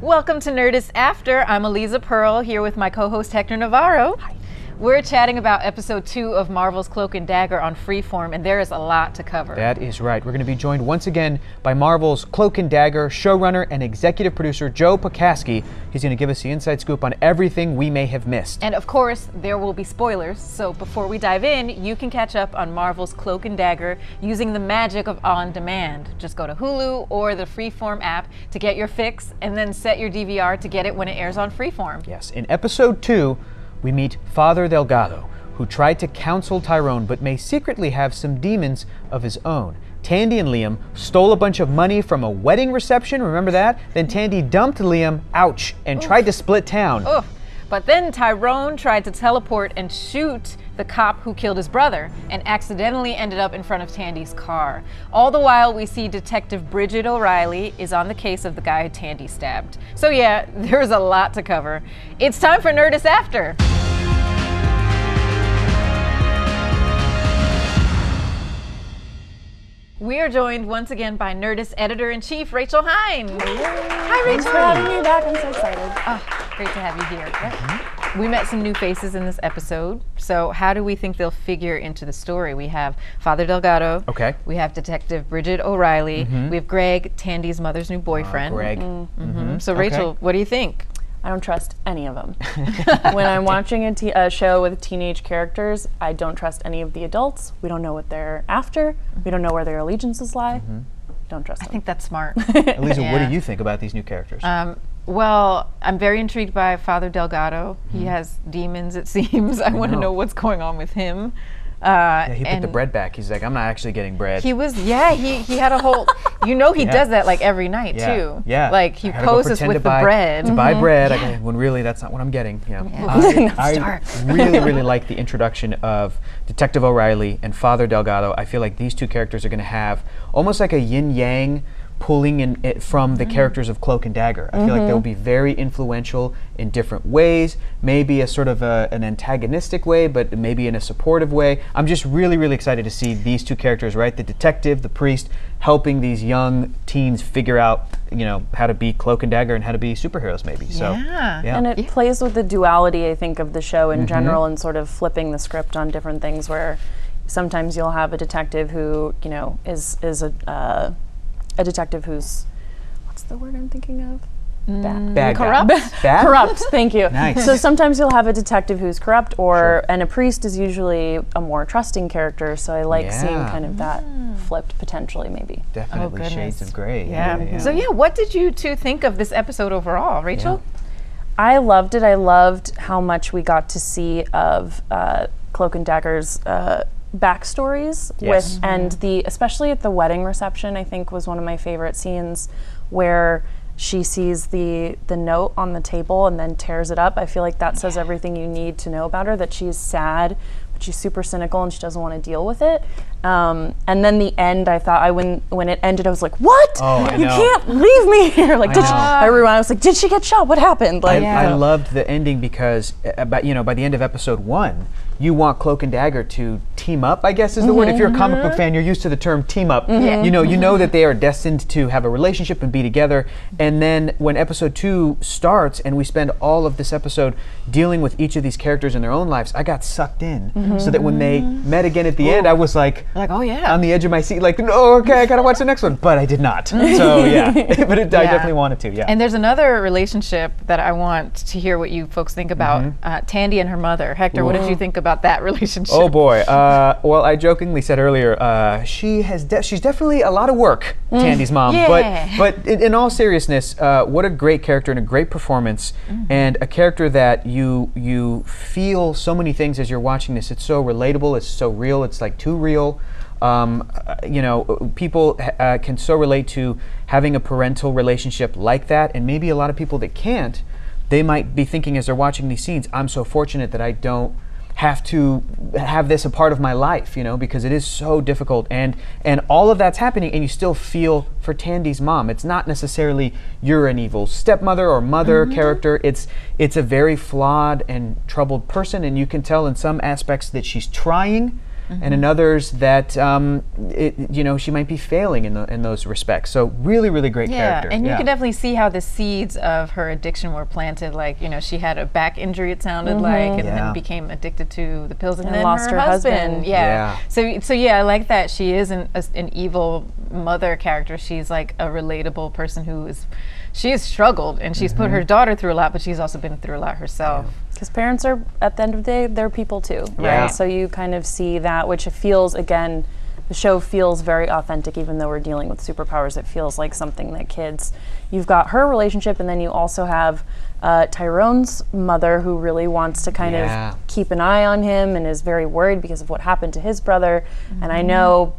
Welcome to Nerdist After. I'm Eliza Pearl here with my co-host Hector Navarro. Hi. We're chatting about episode 2 of Marvel's Cloak and Dagger on Freeform, and there is a lot to cover. That is right. We're going to be joined once again by Marvel's Cloak and Dagger showrunner and executive producer Joe Pokaski. He's going to give us the inside scoop on everything we may have missed. And of course, there will be spoilers, so before we dive in, you can catch up on Marvel's Cloak and Dagger using the magic of On Demand. Just go to Hulu or the Freeform app to get your fix, and then set your DVR to get it when it airs on Freeform. Yes, in episode 2, we meet Father Delgado, who tried to counsel Tyrone but may secretly have some demons of his own. Tandy and Liam stole a bunch of money from a wedding reception, remember that? Then Tandy dumped Liam, ouch, and tried to split town. Oof. But then Tyrone tried to teleport and shoot the cop who killed his brother and accidentally ended up in front of Tandy's car. All the while, we see Detective Bridget O'Reilly is on the case of the guy Tandy stabbed. So yeah, there's a lot to cover. It's time for Nerdist After. We are joined once again by Nerdist editor-in-chief Rachel Hine. Hi, Rachel. Thanks for having me back. I'm so excited. Oh, great to have you here. We met some new faces in this episode. So how do we think they'll figure into the story? We have Father Delgado. Okay. We have Detective Bridget O'Reilly. We have Greg, Tandy's mother's new boyfriend. Greg. So Rachel, what do you think? I don't trust any of them. When I'm watching a show with teenage characters, I don't trust any of the adults. We don't know what they're after. We don't know where their allegiances lie. Don't trust them. I think that's smart. Eliza, Yeah. what do you think about these new characters? Well, I'm very intrigued by Father Delgado. He has demons, it seems. I want to know what's going on with him. Yeah, he put the bread back. He's like, I'm not actually getting bread. He was, he had a whole, he does that like every night too. Yeah. Like he I gotta go poses pretend with to the buy, bread. To buy bread, when really that's not what I'm getting. Yeah. I really like the introduction of Detective O'Reilly and Father Delgado. I feel like these two characters are going to have almost like a yin-yang pulling in it from the characters of Cloak and Dagger. I feel like they'll be very influential in different ways, maybe a sort of an antagonistic way, but maybe in a supportive way. I'm just really excited to see these two characters, right? The detective, the priest, helping these young teens figure out, how to be Cloak and Dagger and how to be superheroes maybe. So, yeah. And it plays with the duality, I think, of the show in general, and sort of flipping the script on different things, where sometimes you'll have a detective who, is a detective who's, what's the word I'm thinking of? Bad Corrupt? Bad? Corrupt, thank you. Nice. So sometimes you'll have a detective who's corrupt, and a priest is usually a more trusting character, so I like seeing kind of that flipped potentially, maybe. Definitely shades of gray. Yeah. So what did you two think of this episode overall, Rachel? I loved it. I loved how much we got to see of Cloak and Dagger's backstories and especially at the wedding reception, I think was one of my favorite scenes, where she sees the note on the table and then tears it up. I feel like that says everything you need to know about her, that she's sad, but she's super cynical and she doesn't want to deal with it. And then the end, I thought, when it ended, I was like, what? You can't leave me here. Like, I was like, did she get shot? What happened? Like, I loved the ending because, by the end of episode 1, you want Cloak and Dagger to team up, I guess is the word. If you're a comic book fan, you're used to the term team up. You know that they are destined to have a relationship and be together. And then when episode 2 starts and we spend all of this episode dealing with each of these characters in their own lives, I got sucked in. So that when they met again at the end, I was like, oh yeah, on the edge of my seat, like, no, okay, I gotta watch the next one. But I did not. So yeah, but I definitely wanted to, yeah. And there's another relationship that I want to hear what you folks think about. Tandy and her mother. Hector, what did you think about that relationship? Oh boy. Well, I jokingly said earlier, she's definitely a lot of work, Tandy's mom. Yeah. But in all seriousness, what a great character and a great performance, and a character that you feel so many things as you're watching this. It's so relatable. It's so real. It's like too real. People can so relate to having a parental relationship like that, and maybe a lot of people that can't, they might be thinking as they're watching these scenes, I'm so fortunate that I don't have to have this a part of my life, because it is so difficult, and all of that's happening, and you still feel for Tandy's mom. It's not necessarily you're an evil stepmother or mother character. It's a very flawed and troubled person, and you can tell in some aspects that she's trying, and in others that she might be failing in those respects. So really, really great character. And you can definitely see how the seeds of her addiction were planted. Like, she had a back injury, it sounded like, and then became addicted to the pills, and then lost her husband. So I like that she is an evil mother character. She's like a relatable person she has struggled, and she's put her daughter through a lot, but she's also been through a lot herself. Because parents are, at the end of the day, they're people too, right? So you kind of see that, which it feels, again, the show feels very authentic, even though we're dealing with superpowers. It feels like something that you've got her relationship, and then you also have Tyrone's mother, who really wants to kind of keep an eye on him and is very worried because of what happened to his brother. And I know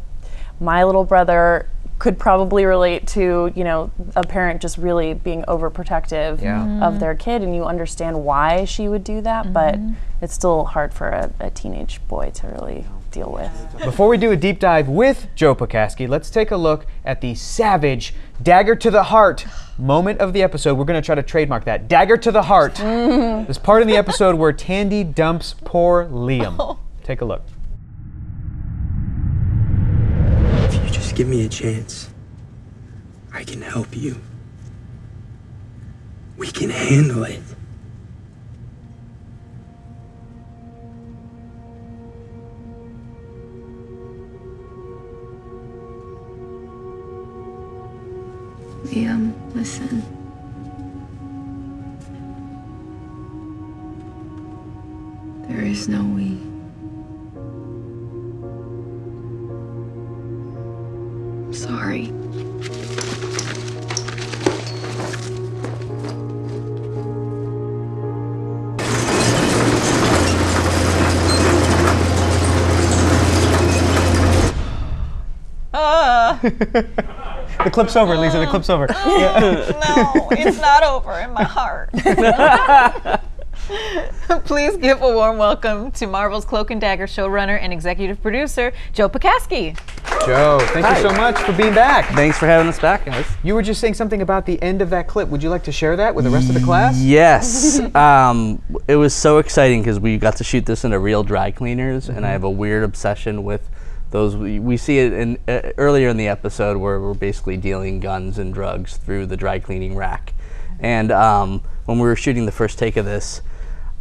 my little brother could probably relate to, a parent just really being overprotective of their kid, and you understand why she would do that, but it's still hard for a teenage boy to really deal with. Before we do a deep dive with Joe Pokaski, let's take a look at the savage dagger to the heart moment of the episode. We're going to try to trademark that. Dagger to the heart. This part in the episode where Tandy dumps poor Liam. Take a look. Just give me a chance. I can help you. We can handle it. Liam, listen. There is no we. Sorry. The clip's over, Lisa. The clip's over. No, it's not over in my heart. Please give a warm welcome to Marvel's Cloak and Dagger showrunner and executive producer, Joe Pokaski. Joe, thank you so much for being back. Thanks for having us back, guys. You were just saying something about the end of that clip. Would you like to share that with the rest of the class? Yes. It was so exciting because we got to shoot this in a real dry cleaners, and I have a weird obsession with those. We see it earlier in the episode where we're basically dealing guns and drugs through the dry cleaning rack. And when we were shooting the first take of this,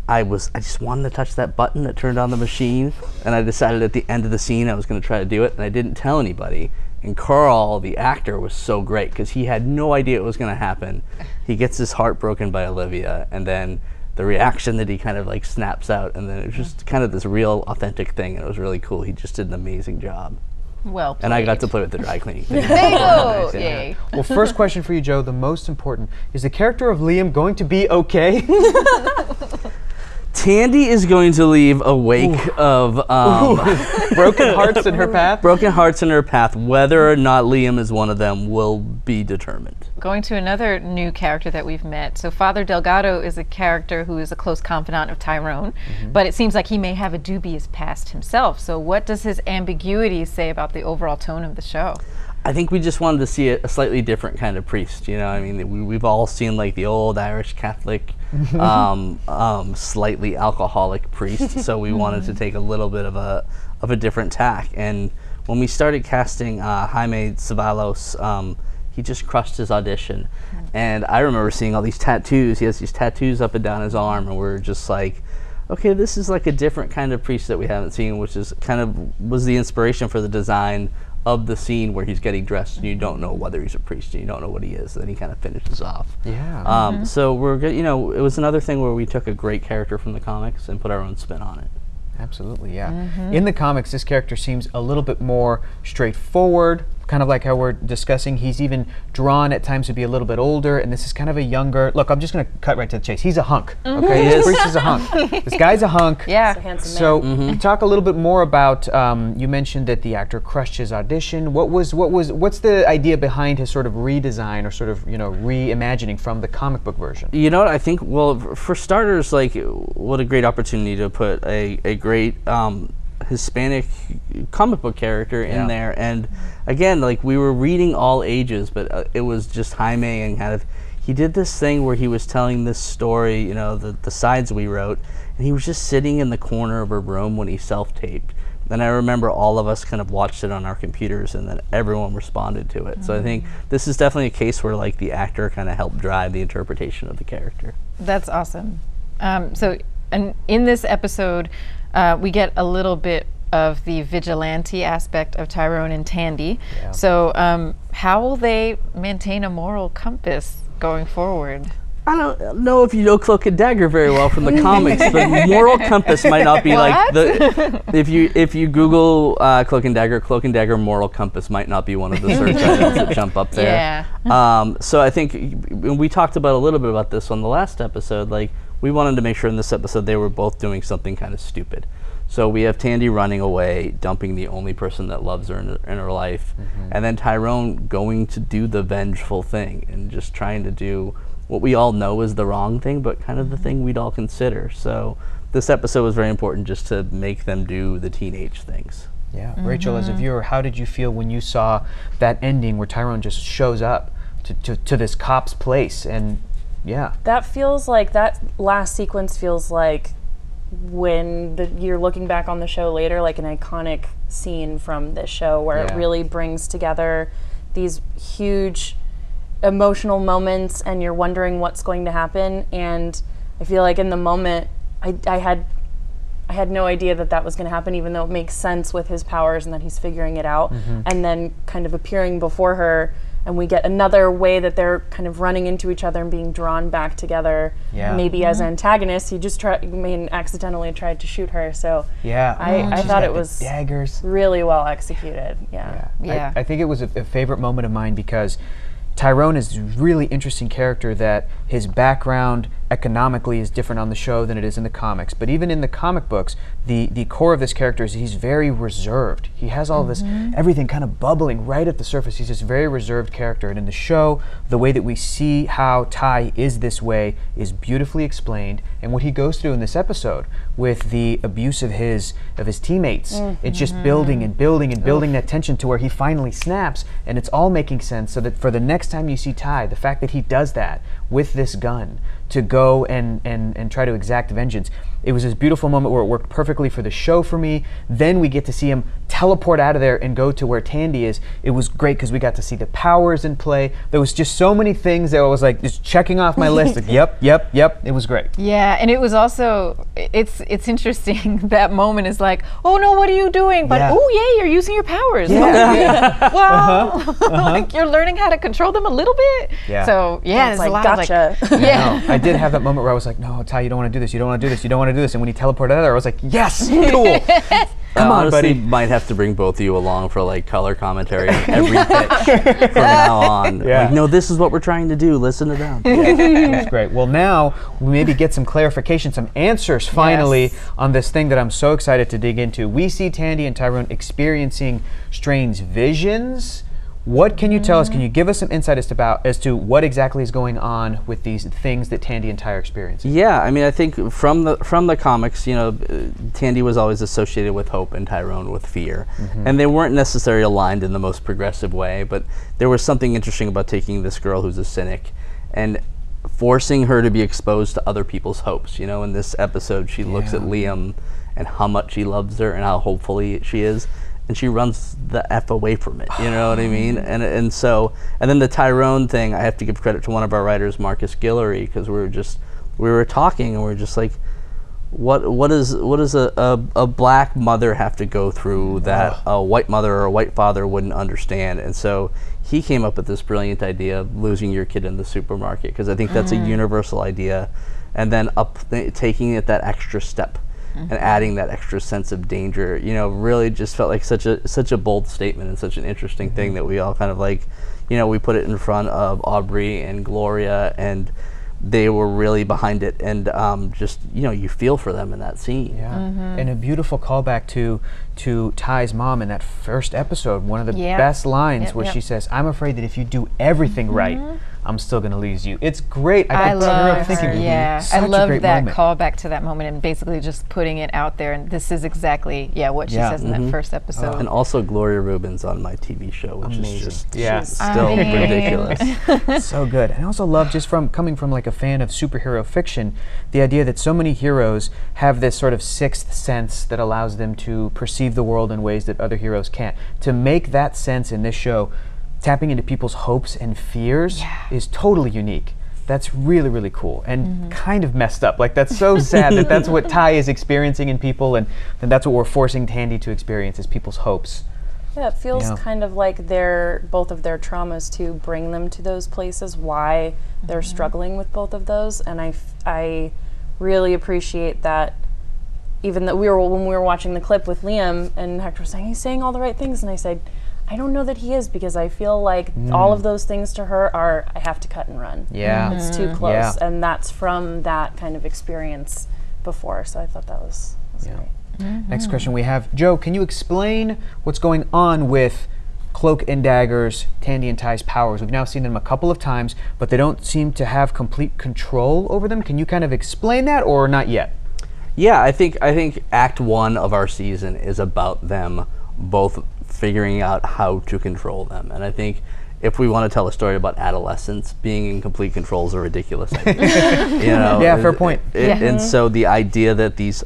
I just wanted to touch that button that turned on the machine, and I decided at the end of the scene I was going to try to do it, and I didn't tell anybody. And Carl, the actor, was so great because he had no idea it was going to happen. He gets his heart broken by Olivia, and then the reaction that he kind of like snaps out, and then it was just kind of this real authentic thing, and it was really cool. He just did an amazing job. Well played. And I got to play with the dry cleaning. Bingo! Yay. Well, first question for you, Joe, the most important. Is the character of Liam going to be okay? Tandy is going to leave a wake of broken hearts in her path? Broken hearts in her path. Whether or not Liam is one of them will be determined. Going to another new character that we've met. So Father Delgado is a character who is a close confidant of Tyrone, but it seems like he may have a dubious past himself. So what does his ambiguity say about the overall tone of the show? I think we just wanted to see a slightly different kind of priest. You know, I mean, we've all seen like the old Irish Catholic, slightly alcoholic priest. So we wanted to take a little bit of a different tack. And when we started casting Jaime Ceballos, he just crushed his audition. And I remember seeing all these tattoos. He has these tattoos up and down his arm, and we're just like, okay, this is like a different kind of priest that we haven't seen, which is kind of was the inspiration for the design of the scene where he's getting dressed and you don't know whether he's a priest and you don't know what he is. And then he kind of finishes off. Yeah. So we're good. You know, it was another thing where we took a great character from the comics and put our own spin on it. Absolutely, yeah. In the comics, this character seems a little bit more straightforward, kind of like how we're discussing. He's even drawn at times to be a little bit older, and this is kind of a younger. Look, I'm just going to cut right to the chase. He's a hunk. Okay, this priest is a hunk. This guy's a hunk. Yeah. He's a handsome So talk a little bit more about. You mentioned that the actor crushed his audition. What's the idea behind his sort of redesign or sort of reimagining from the comic book version? You know what I think? Well, for starters, like what a great opportunity to put a great Hispanic comic book character in there. And again, like we were reading all ages, but it was just Jaime, and kind of he did this thing where he was telling this story, you know, the sides we wrote, and he was just sitting in the corner of a room when he self-taped, And I remember all of us kind of watched it on our computers, and then everyone responded to it. So I think this is definitely a case where like the actor kind of helped drive the interpretation of the character. That's awesome. And in this episode, we get a little bit of the vigilante aspect of Tyrone and Tandy. Yeah. So how will they maintain a moral compass going forward? I don't know if you know Cloak and Dagger very well from the comics, but moral compass might not be like the. If you Google Cloak and Dagger moral compass might not be one of the search items that jump up there. Yeah. So I think we talked about a little bit about this on the last episode. Like we wanted to make sure in this episode they were both doing something kind of stupid. So we have Tandy running away, dumping the only person that loves her in her life, and then Tyrone going to do the vengeful thing and just trying to do what we all know is the wrong thing, but kind of the thing we'd all consider. So this episode was very important just to make them do the teenage things. Yeah. Rachel, as a viewer, how did you feel when you saw that ending where Tyrone just shows up to this cop's place? And yeah. That feels like, that last sequence feels like when you're looking back on the show later, like an iconic scene from this show where it really brings together these huge emotional moments and you're wondering what's going to happen. And I feel like in the moment I had no idea that was going to happen, even though it makes sense with his powers and that he's figuring it out. And then kind of appearing before her, and we get another way that they're kind of running into each other and being drawn back together. Maybe as antagonists. He just accidentally tried to shoot her. So I thought it was daggers. Really well executed. I think it was a favorite moment of mine because Tyrone is a really interesting character that his background economically is different on the show than it is in the comics. But even in the comic books, the core of this character is he's very reserved. He has all this, everything kind of bubbling right at the surface. He's this very reserved character. And in the show, the way that we see how Ty is this way is beautifully explained. And what he goes through in this episode with the abuse of his teammates, it's just building and building and building that tension to where he finally snaps. And it's all making sense so that for the next time you see Ty, the fact that he does that with this gun to go and try to exact vengeance, it was this beautiful moment where it worked perfectly for the show for me. Then we get to see him teleport out of there and go to where Tandy is. It was great because we got to see the powers in play. There was just so many things that I was like just checking off my list. Like, yep. It was great. Yeah, and it was also, it's interesting. That moment is like, oh no, what are you doing? But oh yay, you're using your powers. Yeah. Well, like you're learning how to control them a little bit. Yeah. So yeah, it's there's like, a lot gotcha. of like, yeah. I did have that moment where I was like, no, Ty, you don't want to do this. You don't want to do this. You don't want to do this. And when he teleported out of there, I was like, yes, cool. Come on, honestly, buddy. Might have to bring both of you along for like color commentary on every pitch from now on. Yeah. Like, no, this is what we're trying to do. Listen to them. That's great. Well, now we maybe get some clarification, some answers finally on this thing that I'm so excited to dig into. We see Tandy and Tyrone experiencing strange visions. What can you tell us? Can you give us some insight as to what exactly is going on with these things that Tandy and Ty are experiencing? Yeah, I mean, I think from the comics, you know, Tandy was always associated with hope and Tyrone with fear, and they weren't necessarily aligned in the most progressive way. But there was something interesting about taking this girl who's a cynic and forcing her to be exposed to other people's hopes. You know, in this episode, she looks at Liam and how much he loves her and how hopeful she is. And she runs the F away from it, you know what I mean? And then the Tyrone thing, I have to give credit to one of our writers, Marcus Guillory, because we were talking and we were just like, what does a black mother have to go through that a white mother or a white father wouldn't understand? And so he came up with this brilliant idea of losing your kid in the supermarket, because I think that's a universal idea, and then taking it that extra step. And adding that extra sense of danger, you know, really just felt like such a bold statement and such an interesting thing that we all kind of like, you know, we put it in front of Aubrey and Gloria, and they were really behind it, and just, you know, you feel for them in that scene. Yeah, and a beautiful callback to Ty's mom in that first episode. One of the best lines where she says, "I'm afraid that if you do everything right, I'm still going to lose you. It's great. I love thinking, her. Yeah, such I a love great that moment. callback to that moment and basically just putting it out there. And this is exactly what she says in that first episode. And also Gloria Rubin's on my TV show, which is just still ridiculous. So good. And I also love, just from coming from like a fan of superhero fiction, the idea that so many heroes have this sort of sixth sense that allows them to perceive the world in ways that other heroes can't. To make that sense in this show, tapping into people's hopes and fears, is totally unique. That's really, really cool and kind of messed up. Like, that's so sad that that's what Ty is experiencing in people, and that's what we're forcing Tandy to experience, is people's hopes. Yeah, it feels kind of like both of their traumas to bring them to those places, why they're struggling with both of those. And I really appreciate that. Even that when we were watching the clip with Liam, and Hector was saying, he's saying all the right things, and I said, I don't know that he is, because I feel like all of those things to her are, I have to cut and run. Yeah. It's too close. And that's from that kind of experience before. So I thought that was great. Next question we have. Joe, can you explain what's going on with Cloak and Dagger's, Tandy and Ty's powers? We've now seen them a couple of times, but they don't seem to have complete control over them. Can you kind of explain that, or not yet? Yeah, I think Act 1 of our season is about them both figuring out how to control them. And I think if we want to tell a story about adolescence, being in complete control is a ridiculous idea. Yeah, fair point. And so the idea that these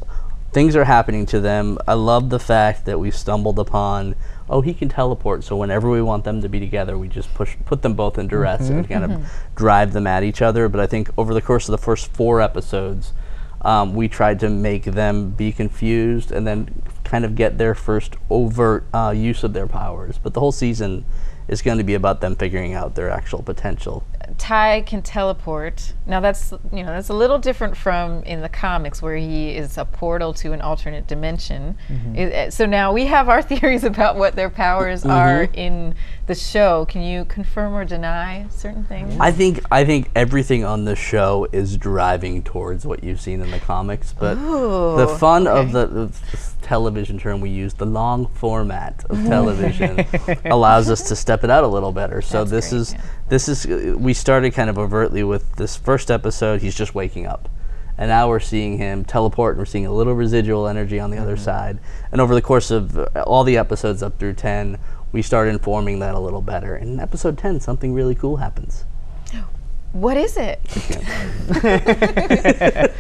things are happening to them, I love the fact that we stumbled upon, he can teleport, so whenever we want them to be together, we just put them both in duress and kind of drive them at each other. But I think over the course of the first 4 episodes, we tried to make them be confused and then kind of get their first overt use of their powers. But the whole season is going to be about them figuring out their actual potential. Ty can teleport. Now that's a little different from in the comics, where he is a portal to an alternate dimension. So now we have our theories about what their powers are in the show. Can you confirm or deny certain things? I think everything on the show is driving towards what you've seen in the comics, but the fun of the television term we use, the long format of television, allows us to step it out a little better. So this is we started kind of overtly with this first episode. He's just waking up, and now we're seeing him teleport, and we're seeing a little residual energy on the other side. And over the course of all the episodes up through 10, we start informing that a little better. And in episode 10, something really cool happens. What is it?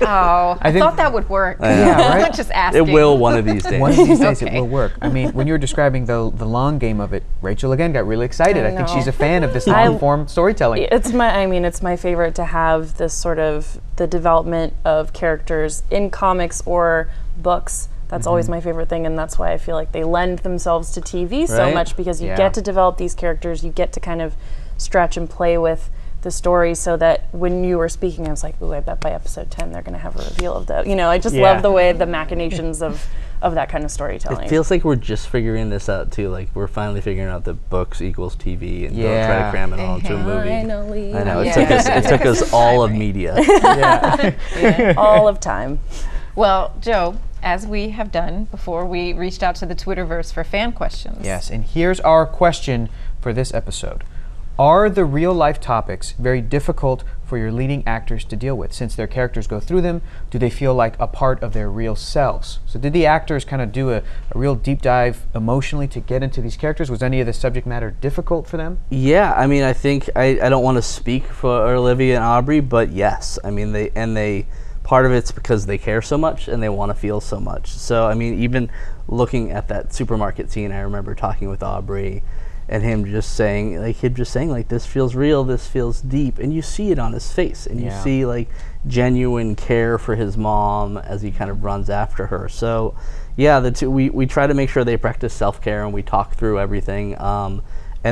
I thought that would work. Yeah, right? Just asking. It will one of these days. One of these days it will work. I mean, when you were describing the long game of it, Rachel again got really excited. I think she's a fan of this long form storytelling. It's my favorite to have this sort of the development of characters in comics or books. That's always my favorite thing, and that's why I feel like they lend themselves to TV so much, because you get to develop these characters, you get to kind of stretch and play with the story, so that when you were speaking, I was like, ooh, I bet by episode 10 they're going to have a reveal of that. I just love the way the machinations of that kind of storytelling. It feels like we're just figuring this out too. Like, we're finally figuring out that books equals TV, and don't try to cram it all into a movie. Finally. I know, it took us all of media. All of time. Well, Joe, as we have done before, we reached out to the Twitterverse for fan questions. Yes, and here's our question for this episode. Are the real-life topics very difficult for your leading actors to deal with? Since their characters go through them, do they feel like a part of their real selves? So did the actors kind of do a real deep dive emotionally to get into these characters? Was any of the subject matter difficult for them? Yeah, I mean, I think, I don't want to speak for Olivia and Aubrey, but yes. I mean, they part of it's because they care so much and they want to feel so much. So, I mean, even looking at that supermarket scene, I remember talking with Aubrey, and him just saying, like, this feels real, this feels deep, and you see it on his face, and you see, like, genuine care for his mom as he kind of runs after her. So, yeah, we try to make sure they practice self-care, and we talk through everything, and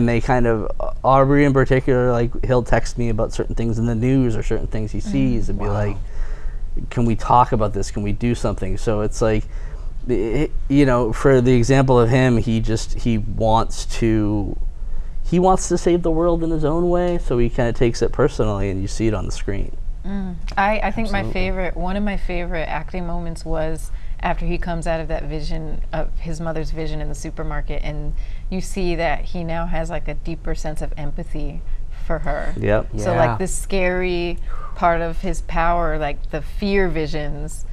they kind of, Aubrey in particular, like, he'll text me about certain things in the news or certain things he sees, and be like, can we talk about this, can we do something? So it's like, for the example of him, he wants to save the world in his own way, so he kind of takes it personally, and you see it on the screen. I think one of my favorite acting moments was after he comes out of that vision of his mother's vision in the supermarket, and you see that he now has like a deeper sense of empathy for her. Yep. So Yeah. like this scary part of his power, like the fear visions,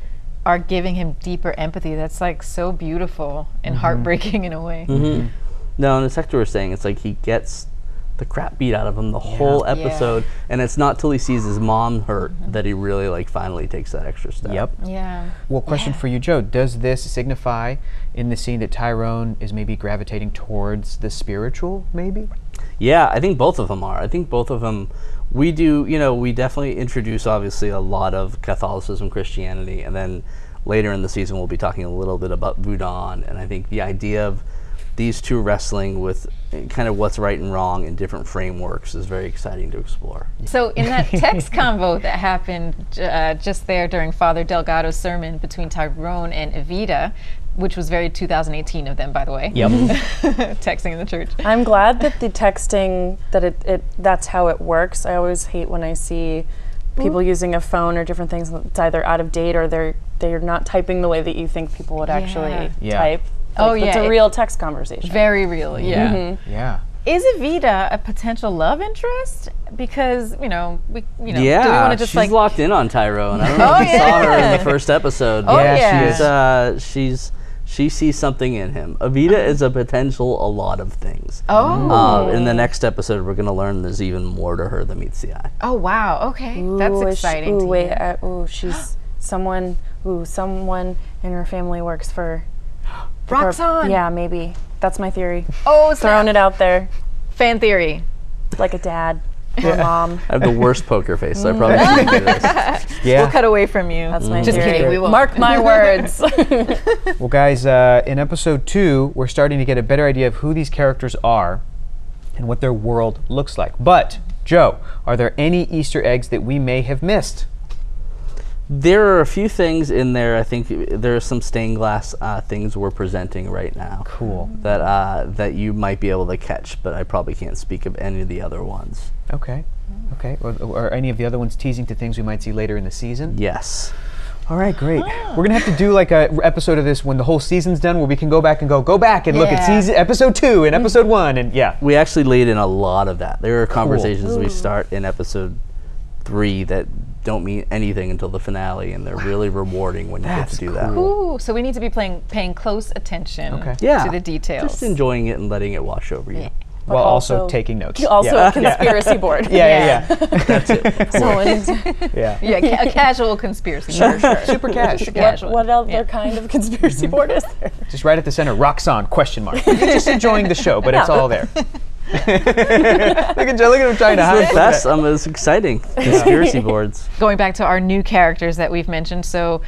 are giving him deeper empathy. That's like so beautiful and heartbreaking in a way. No, and as Hector was saying, it's like he gets the crap beat out of him the whole episode, and it's not till he sees his mom hurt that he really like finally takes that extra step. Yep. Yeah. Well, question for you, Joe. Does this signify in the scene that Tyrone is maybe gravitating towards the spiritual, maybe? Yeah, I think both of them are. I think both of them, we do, we definitely introduce obviously a lot of Catholicism, Christianity, and then later in the season we'll be talking a little bit about Voodoo, and I think the idea of these two wrestling with kind of what's right and wrong in different frameworks is very exciting to explore. So in that text convo that happened just there during Father Delgado's sermon between Tyrone and Evita, which was very 2018 of them, by the way. Yep. Texting in the church. I'm glad that the texting, that that's how it works. I always hate when I see people using a phone or different things. It's either out of date or they're not typing the way that you think people would actually type. It's a real text conversation. Very real, yeah. Yeah. Is Evita a potential love interest? Because, do we want Yeah, to just she's locked in on Tyrone. I don't know Oh, if you saw her in yeah. the first episode. Oh, but yeah. She sees something in him. Evita is a potential a lot of things. Oh. In the next episode, we're going to learn there's even more to her than meets the eye. Oh, wow, okay. That's exciting to hear. She's someone in her family works for Roxanne! Yeah, maybe. That's my theory. Oh, Throwing it out there. Fan theory. Like a dad or a mom. I have the worst poker face, so I probably shouldn't do this. Yeah. We'll cut away from you. That's my Just theory. kidding, we won't. Mark my words. Well, guys, in episode 2, we're starting to get a better idea of who these characters are and what their world looks like. But, Joe, are there any Easter eggs that we may have missed? There are a few things in there. I think there are some stained glass things we're presenting right now. Cool. That you might be able to catch, but I probably can't speak of any of the other ones. Okay. Okay. Or any of the other ones teasing to things we might see later in the season? Yes. All right, great. We're gonna have to do like a episode of this when the whole season's done, where we can go back and look at episode 2 and episode 1, and We actually laid in a lot of that. There are conversations we start in episode 3 that don't mean anything until the finale, and they're really rewarding when you get to do that. Ooh, so we need to be paying close attention Yeah. to the details. Just enjoying it and letting it wash over you. while also taking notes. Also a conspiracy board. Yeah. That's it. A casual conspiracy. Sure. Super casual. What other kind of conspiracy board is there? Just right at the center, Roxanne, ? You're just enjoying the show, but it's all there. Look at him trying to hide. That's it's exciting. Conspiracy boards. Going back to our new characters that we've mentioned, so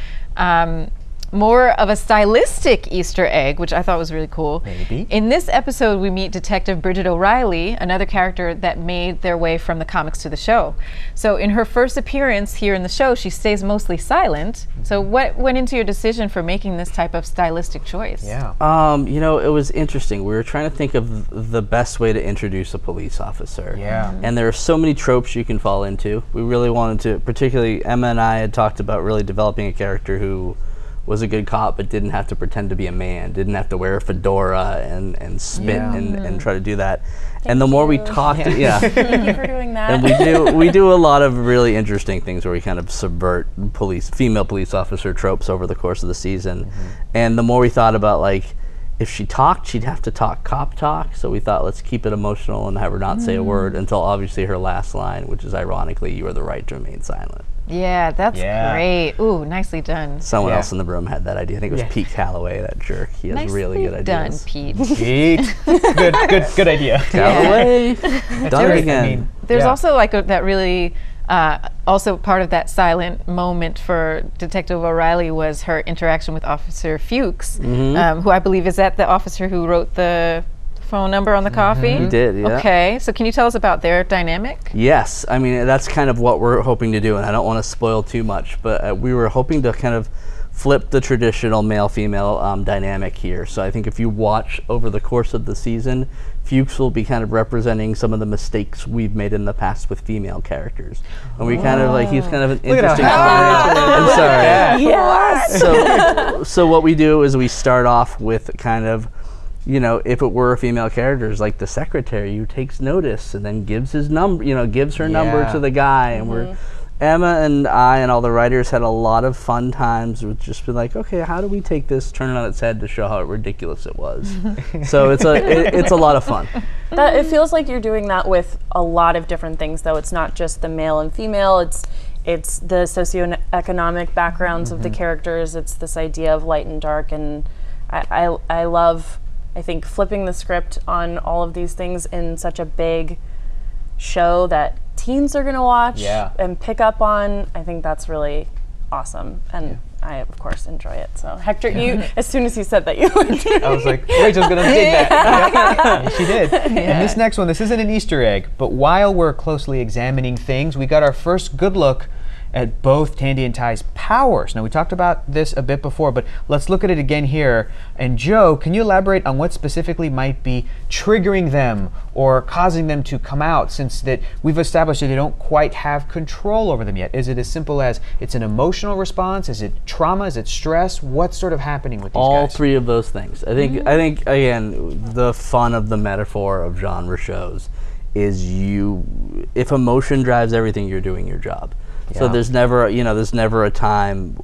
more of a stylistic Easter egg, which I thought was really cool. Maybe. In this episode, we meet Detective Bridget O'Reilly, another character that made their way from the comics to the show. So in her first appearance here in the show, she stays mostly silent. So what went into your decision for making this type of stylistic choice? Yeah. It was interesting. We were trying to think of the best way to introduce a police officer. Yeah. And there are so many tropes you can fall into. We really wanted to, particularly Emma and I had talked about really developing a character who was a good cop but didn't have to pretend to be a man, didn't have to wear a fedora and spit and try to do that. And the more we talked, Thank you for doing that. And we do a lot of really interesting things where we kind of subvert female police officer tropes over the course of the season. And the more we thought about, like, if she talked, she'd have to talk cop talk. So we thought, let's keep it emotional and have her not say a word until obviously her last line, which is ironically, you are the right to remain silent. Yeah, that's great. Ooh, nicely done. Someone else in the room had that idea. I think it was Pete Calloway, that jerk. He has really good ideas. Done, Pete. Good idea. Calloway. Done it again. There's also like that really, also part of that silent moment for Detective O'Reilly was her interaction with Officer Fuchs, who I believe is that the officer who wrote the phone number on the coffee? He did, yeah. Okay, so can you tell us about their dynamic? Yes, I mean, that's kind of what we're hoping to do, and I don't want to spoil too much, but we were hoping to kind of flip the traditional male-female dynamic here. So I think if you watch over the course of the season, Fuchs will be kind of representing some of the mistakes we've made in the past with female characters. And we kind of like, he's kind of an interesting I'm sorry. Yes. So what we do is we start off with kind of you know, if it were a female character, it's like the secretary who takes notice and then gives his number, you know, gives her number to the guy, and Emma and I and all the writers had a lot of fun times with just being like, okay, how do we take this, turn it on its head to show how ridiculous it was? So it's a lot of fun. It feels like you're doing that with a lot of different things, though. It's not just the male and female. It's the socioeconomic backgrounds of the characters. It's this idea of light and dark, and I love, I think, flipping the script on all of these things in such a big show that teens are going to watch and pick up on. I think that's really awesome, and I of course enjoy it. So Hector, you, as soon as you said that, you I was like, Rachel's gonna dig that. And she did. And this next one, this isn't an Easter egg, but while we're closely examining things, we got our first good look at both Tandy and Ty's powers. Now, we talked about this a bit before, but let's look at it again here. And Joe, can you elaborate on what specifically might be triggering them or causing them to come out, since that we've established that they don't quite have control over them yet? Is it as simple as it's an emotional response? Is it trauma? Is it stress? What's sort of happening with these guys? All three of those things. I think again, the fun of the metaphor of genre shows is if emotion drives everything, you're doing your job. So there's never a time.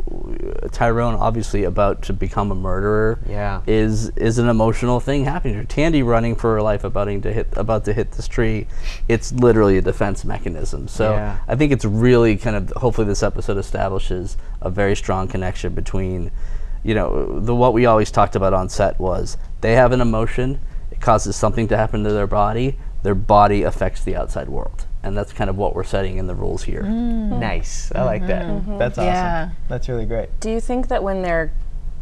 Tyrone, obviously about to become a murderer, is an emotional thing happening. Tandy running for her life, about to hit this tree. It's literally a defense mechanism. So I think it's really kind of, hopefully this episode establishes a very strong connection between, you know, what we always talked about on set was they have an emotion, it causes something to happen to their body affects the outside world. And that's kind of what we're setting in the rules here. Nice. I like that. That's awesome. Yeah. That's really great. Do you think that when they're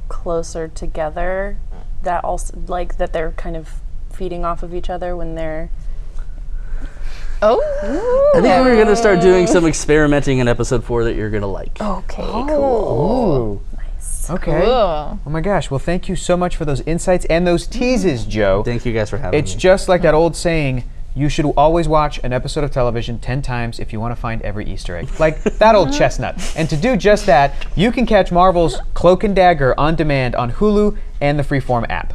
closer together, that also, like, that they're kind of feeding off of each other when they're... Oh! I think we're going to start doing some experimenting in episode 4 that you're going to like. Okay, cool. Ooh. Nice. Okay. Cool. Oh my gosh. Well, thank you so much for those insights and those teases, Joe. Thank you guys for having me. It's just like that old saying, you should always watch an episode of television 10 times if you want to find every Easter egg. Like that old chestnut. And to do just that, you can catch Marvel's Cloak and Dagger on demand on Hulu and the Freeform app.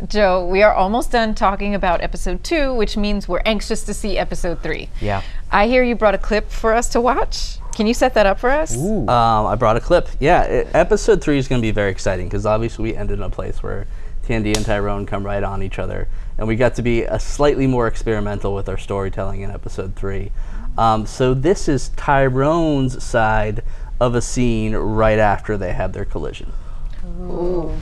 Joe, we are almost done talking about episode 2, which means we're anxious to see episode 3. Yeah. I hear you brought a clip for us to watch. Can you set that up for us? Ooh. I brought a clip. Yeah, episode 3 is going to be very exciting because obviously we ended in a place where Tandy and Tyrone come right on each other, and we got to be slightly more experimental with our storytelling in episode 3. So this is Tyrone's side of a scene right after they have their collision. Ooh.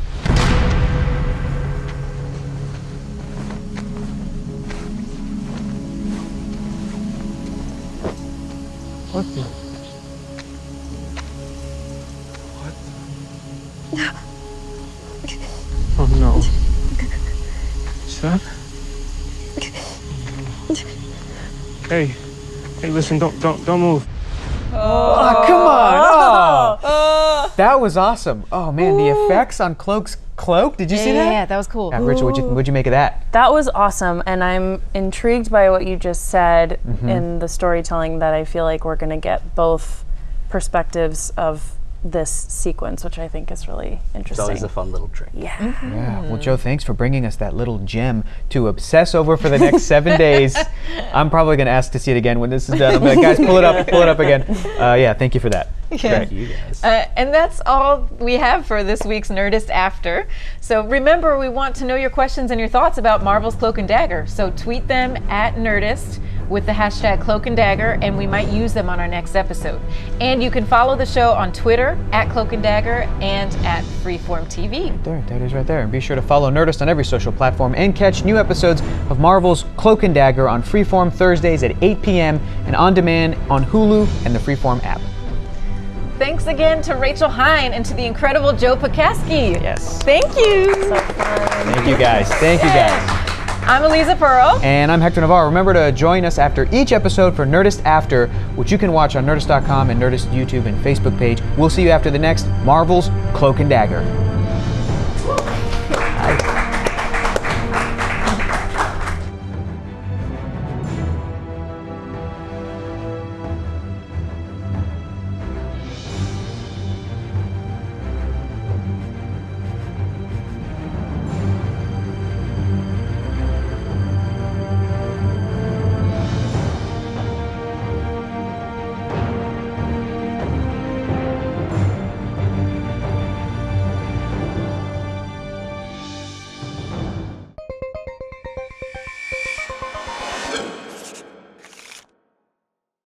What the? Oh no. Son? Hey, listen, don't move. Oh, come on! Oh. That was awesome. Oh man, the effects on Cloak's cloak. Did you see that? Yeah, that was cool. Rachel, what'd you make of that? That was awesome, and I'm intrigued by what you just said in the storytelling, that I feel like we're going to get both perspectives of this sequence, which I think is really It's interesting. always a fun little trick. Yeah. Yeah. Well, Joe, thanks for bringing us that little gem to obsess over for the next 7 days. I'm probably going to ask to see it again when this is done. I'm like, guys, pull it up again. Yeah, thank you for that. Thank you guys. And that's all we have for this week's Nerdist After. So remember, we want to know your questions and your thoughts about Marvel's Cloak and Dagger. So tweet them at Nerdist with the hashtag Cloak and Dagger, and we might use them on our next episode. And you can follow the show on Twitter at Cloak and Dagger and at Freeform TV. There it is right there. And be sure to follow Nerdist on every social platform and catch new episodes of Marvel's Cloak and Dagger on Freeform Thursdays at 8 p.m. and on demand on Hulu and the Freeform app. Thanks again to Rachel Hine and to the incredible Joe Pakaski. Yes. Thank you. So fun. Thank you guys. Thank you guys. I'm Eliza Pearl. And I'm Hector Navarro. Remember to join us after each episode for Nerdist After, which you can watch on Nerdist.com and Nerdist YouTube and Facebook page. We'll see you after the next Marvel's Cloak and Dagger.